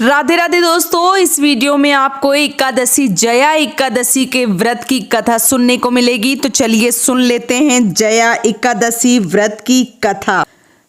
राधे राधे दोस्तों, इस वीडियो में आपको एकादशी जया एकादशी के व्रत की कथा सुनने को मिलेगी। तो चलिए सुन लेते हैं जया एकादशी व्रत की कथा।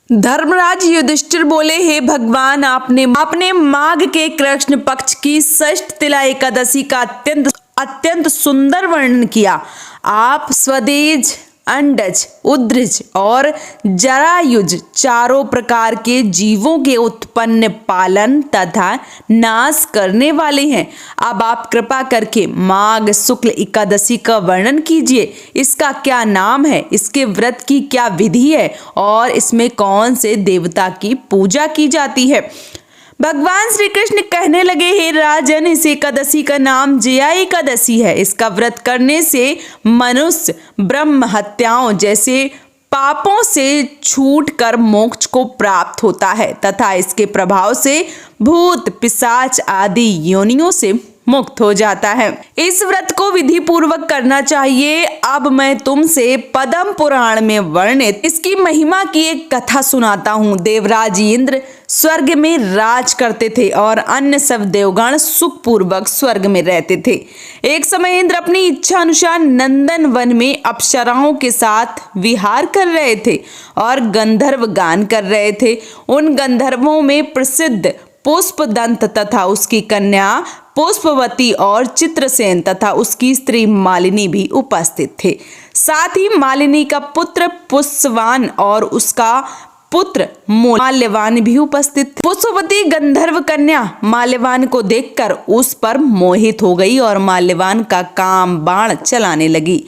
धर्मराज युधिष्ठिर बोले, हे भगवान, आपने माघ के कृष्ण पक्ष की षष्ठ तिला एकादशी का अत्यंत सुंदर वर्णन किया। आप स्वदेज, अंडज, उद्रज और जरायुज चारों प्रकार के जीवों के उत्पन्न, पालन तथा नाश करने वाले हैं। अब आप कृपा करके माघ शुक्ल एकादशी का वर्णन कीजिए। इसका क्या नाम है, इसके व्रत की क्या विधि है और इसमें कौन से देवता की पूजा की जाती है। भगवान श्री कृष्ण कहने लगे, हे राजन, इस एकादशी का नाम जया एकादशी है। इसका व्रत करने से मनुष्य ब्रह्म हत्याओं जैसे पापों से छूट कर मोक्ष को प्राप्त होता है तथा इसके प्रभाव से भूत, पिशाच आदि योनियों से मुक्त हो जाता है। इस व्रत को विधि पूर्वक करना चाहिए। अब मैं तुमसे पद्म पुराण में वर्णित इसकी महिमा की एक कथा सुनाता हूँ। देवराज इंद्र स्वर्ग में राज करते थे और अन्य सब देवगण सुख पूर्वक स्वर्ग में रहते थे। एक समय इंद्र अपनी इच्छा अनुसार नंदन वन में अप्सराओं के साथ विहार कर रहे थे और गंधर्व गान कर रहे थे। उन गंधर्वों में प्रसिद्ध पुष्पदंत तथा उसकी कन्या पुष्पवती और चित्रसेन तथा उसकी स्त्री मालिनी भी उपस्थित थे। साथ ही मालिनी का पुत्र पुष्पवान और उसका पुत्र माल्यवान भी उपस्थित थे। पुष्पवती गंधर्व कन्या माल्यवान को देखकर उस पर मोहित हो गई और माल्यवान का काम बाण चलाने लगी।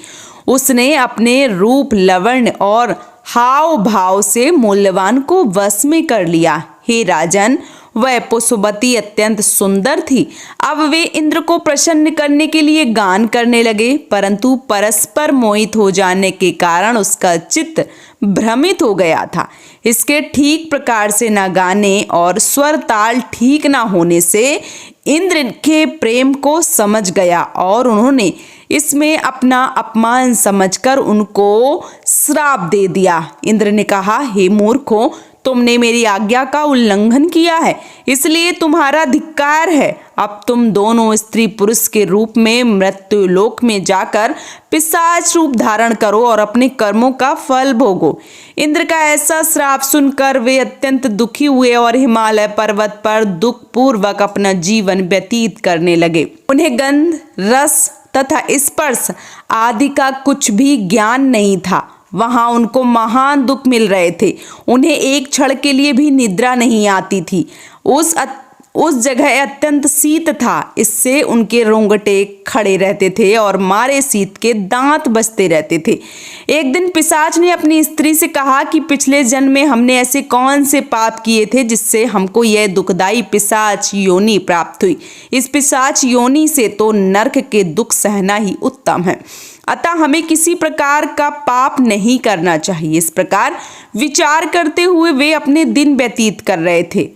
उसने अपने रूप, लवण्य और हाव भाव से मूल्यवान को वश में कर लिया। हे राजन, वह पुष्पवती अत्यंत सुंदर थी। अब वे इंद्र को प्रसन्न करने के लिए गान करने लगे, परंतु परस्पर मोहित हो जाने के कारण उसका चित्त भ्रमित हो गया था। इसके ठीक प्रकार से न गाने और स्वर ताल ठीक न होने से इंद्र के प्रेम को समझ गया और उन्होंने इसमें अपना अपमान समझकर उनको श्राप दे दिया। इंद्र ने कहा, हे मूर्खों, तुमने मेरी आज्ञा का उल्लंघन किया है, इसलिए तुम्हारा धिक्कार है। अब तुम दोनों स्त्री पुरुष के रूप में मृत्यु लोक में जाकर पिशाच रूप धारण करो और अपने कर्मों का फल भोगो। इंद्र का ऐसा श्राप सुनकर वे अत्यंत दुखी हुए और हिमालय पर्वत पर दुख पूर्वक अपना जीवन व्यतीत करने लगे। उन्हें गंध, रस तथा स्पर्श आदि का कुछ भी ज्ञान नहीं था। वहां उनको महान दुख मिल रहे थे। उन्हें एक क्षण के लिए भी निद्रा नहीं आती थी। उस जगह अत्यंत शीत था, इससे उनके रोंगटे खड़े रहते थे और मारे शीत के दांत बजते रहते थे। एक दिन पिशाच ने अपनी स्त्री से कहा कि पिछले जन्म में हमने ऐसे कौन से पाप किए थे जिससे हमको यह दुखदाई पिशाच योनि प्राप्त हुई। इस पिशाच योनि से तो नरक के दुख सहना ही उत्तम है, अतः हमें किसी प्रकार का पाप नहीं करना चाहिए। इस प्रकार विचार करते हुए वे अपने दिन व्यतीत कर रहे थे।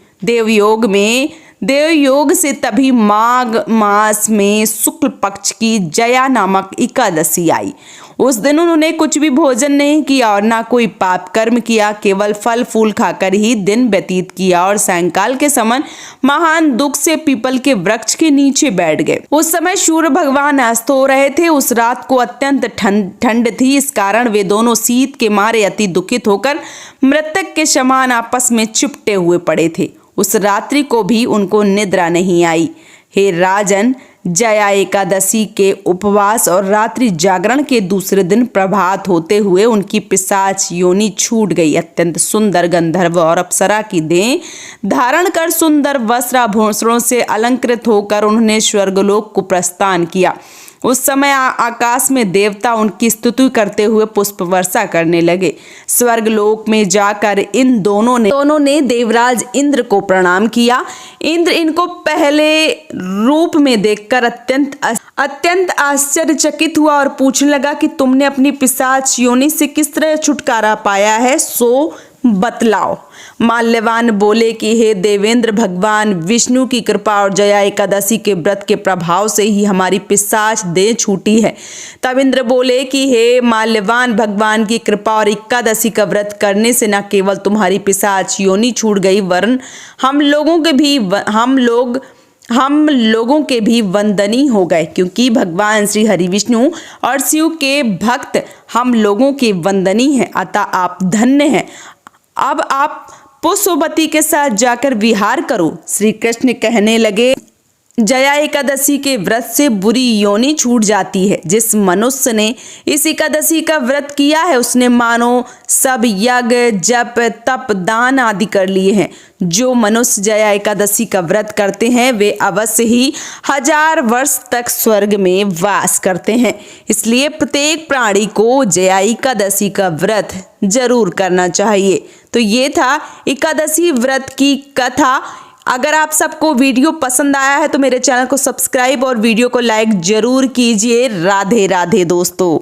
देवयोग से तभी माघ मास में शुक्ल पक्ष की जया नामक एकादशी आई। उस दिन उन्होंने कुछ भी भोजन नहीं किया और ना कोई पाप कर्म किया, केवल फल फूल खाकर ही दिन व्यतीत किया और सायंकाल के समय महान दुख से पीपल के वृक्ष के नीचे बैठ गए। उस समय सूर्य भगवान अस्त हो रहे थे। उस रात को अत्यंत ठंड थी, इस कारण वे दोनों शीत के मारे अति दुखित होकर मृतक के समान आपस में चिपटे हुए पड़े थे। उस रात्रि को भी उनको निद्रा नहीं आई। हे राजन, जया एकादशी के उपवास और रात्रि जागरण के दूसरे दिन प्रभात होते हुए उनकी पिशाच योनि छूट गई। अत्यंत सुंदर गंधर्व और अप्सरा की देह धारण कर सुंदर वस्त्राभूषणों से अलंकृत होकर उन्होंने स्वर्गलोक को प्रस्थान किया। उस समय आकाश में देवता उनकी स्तुति करते हुए पुष्प वर्षा करने लगे। स्वर्गलोक में जाकर इन दोनों ने देवराज इंद्र को प्रणाम किया। इंद्र इनको पहले रूप में देखकर अत्यंत आश्चर्यचकित हुआ और पूछने लगा कि तुमने अपनी पिशाच योनि से किस तरह छुटकारा पाया है, सो बतलाओ। माल्यवान बोले कि हे देवेंद्र, भगवान विष्णु की कृपा और जया एकादशी के व्रत के प्रभाव से ही हमारी पिशाच देह छूटी है। तब इंद्र बोले कि हे माल्यवान, भगवान की कृपा और एकादशी का व्रत करने से न केवल तुम्हारी पिशाच योनि छूट गई, वरन हम लोगों के भी वंदनीय हो गए, क्योंकि भगवान श्री हरि विष्णु और शिव के भक्त हम लोगों के वंदनीय हैं। अतः आप धन्य हैं। अब आप पुष्पवती के साथ जाकर विहार करो। श्री कृष्ण कहने लगे, जया एकादशी के व्रत से बुरी योनि छूट जाती है। जिस मनुष्य ने इस एकादशी का व्रत किया है उसने मानो सब यज्ञ, जप, तप, दान आदि कर लिए हैं। जो मनुष्य जया एकादशी का व्रत करते हैं वे अवश्य ही 1000 वर्ष तक स्वर्ग में वास करते हैं। इसलिए प्रत्येक प्राणी को जया एकादशी का व्रत जरूर करना चाहिए। तो ये था एकादशी व्रत की कथा। अगर आप सबको वीडियो पसंद आया है तो मेरे चैनल को सब्सक्राइब और वीडियो को लाइक जरूर कीजिए। राधे राधे दोस्तों।